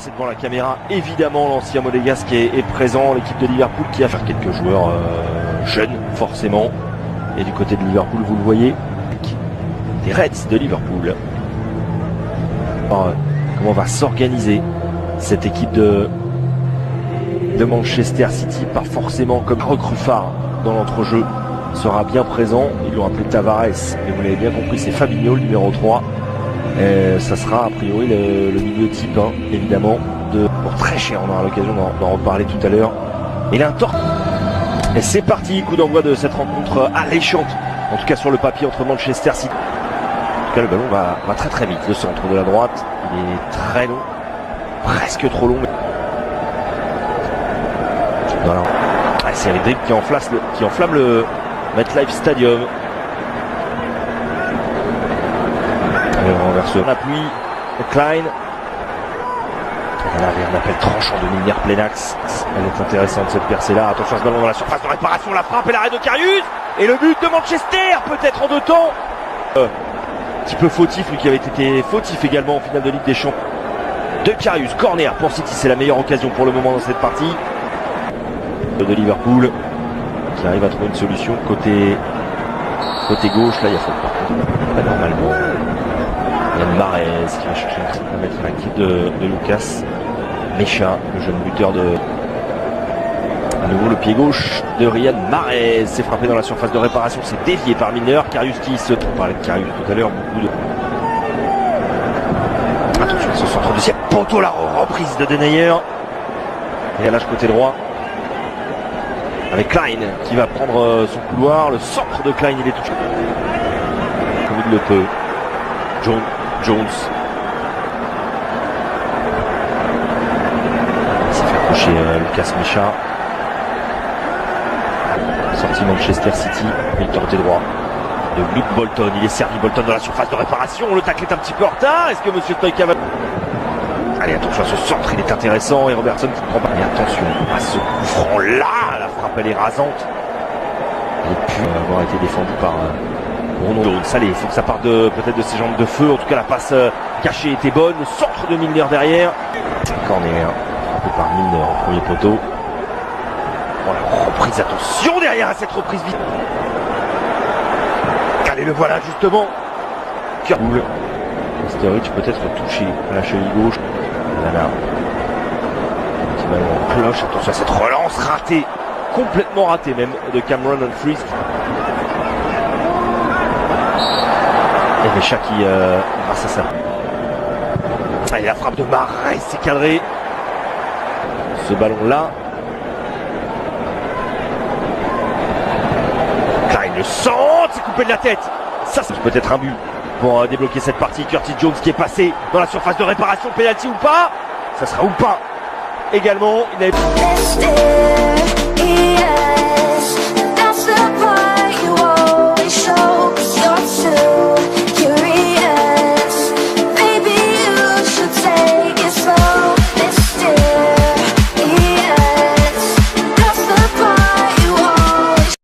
C'est devant la caméra, évidemment, l'ancien monégasque est présent, l'équipe de Liverpool qui a fait quelques joueurs jeunes, forcément. Et du côté de Liverpool, vous le voyez, des Reds de Liverpool. Alors, comment va s'organiser cette équipe de Manchester City, pas forcément comme recrue phare dans l'entrejeu, sera bien présent. Ils l'ont appelé Tavares, mais vous l'avez bien compris, c'est Fabinho, le numéro 3. Ça sera a priori le milieu type, hein, évidemment, pour très cher. On aura l'occasion d'en reparler tout à l'heure. Il a un tort. Et c'est parti, coup d'envoi de cette rencontre alléchante, en tout cas sur le papier, entre Manchester City. En tout cas, le ballon va très très vite. Le centre de la droite, il est très long, presque trop long. Voilà. C'est les dribbles qui enflamment le MetLife Stadium. On renverse l'appui, Klein. Elle avait un appel tranchant de Milner plein axe. Elle est intéressante cette percée là. Attention à ce ballon dans la surface de réparation, la frappe et l'arrêt de Karius. Et le but de Manchester, peut-être en 2 temps. Un petit peu fautif, lui qui avait été fautif également en finale de Ligue des Champions. De Karius, corner pour City, c'est la meilleure occasion pour le moment dans cette partie. De Liverpool qui arrive à trouver une solution côté gauche. Là il y a faute par contre, pas normalement. Yann Mahrez qui va chercher à mettre l'équipe de Lucas Mecha, le jeune buteur de à nouveau le pied gauche de Riyad Mahrez. C'est frappé dans la surface de réparation, c'est dévié par Milner. Karius qui se... On parlait de Karius tout à l'heure, beaucoup de... Attention à ce centre deuxième poteau, la reprise de Denayer. Et à l'âge côté droit avec Klein qui va prendre son couloir. Le centre de Klein, il est touché comme il le peut. Jones. Ça fait accrocher Lucas Mecha. Sorti Manchester City, il côté droit de Luke Bolton. Il est servi, Bolton dans la surface de réparation. Le tacle est un petit peu en retard. Est-ce que Monsieur Stoïka va... Allez, attention à ce centre, il est intéressant. Et Robertson qui prend pas. Et attention à ce coup franc là. La frappe, elle est rasante. Il a pu avoir été défendu par Bruno Jones. Allez, il faut que ça parte peut-être de ses jambes de feu. En tout cas, la passe cachée était bonne. Le centre de Milner derrière. Corner frappé par Milner au premier poteau. Oh, la reprise, attention derrière à cette reprise vite. Allez, le voilà justement. Curboul. Sturridge peut-être touché à la cheville gauche. Voilà. Petit ballon en cloche. Attention à cette relance ratée. Complètement ratée même de Cameron Humphries. Et Mecha qui grâce à ça. Allez, la frappe de Mahrez, c'est cadré. Ce ballon là. Klein le centre, c'est coupé de la tête. Ça c'est peut-être un but pour débloquer cette partie. Curtis Jones qui est passé dans la surface de réparation, penalty ou pas. Ça sera ou pas également. Il avait...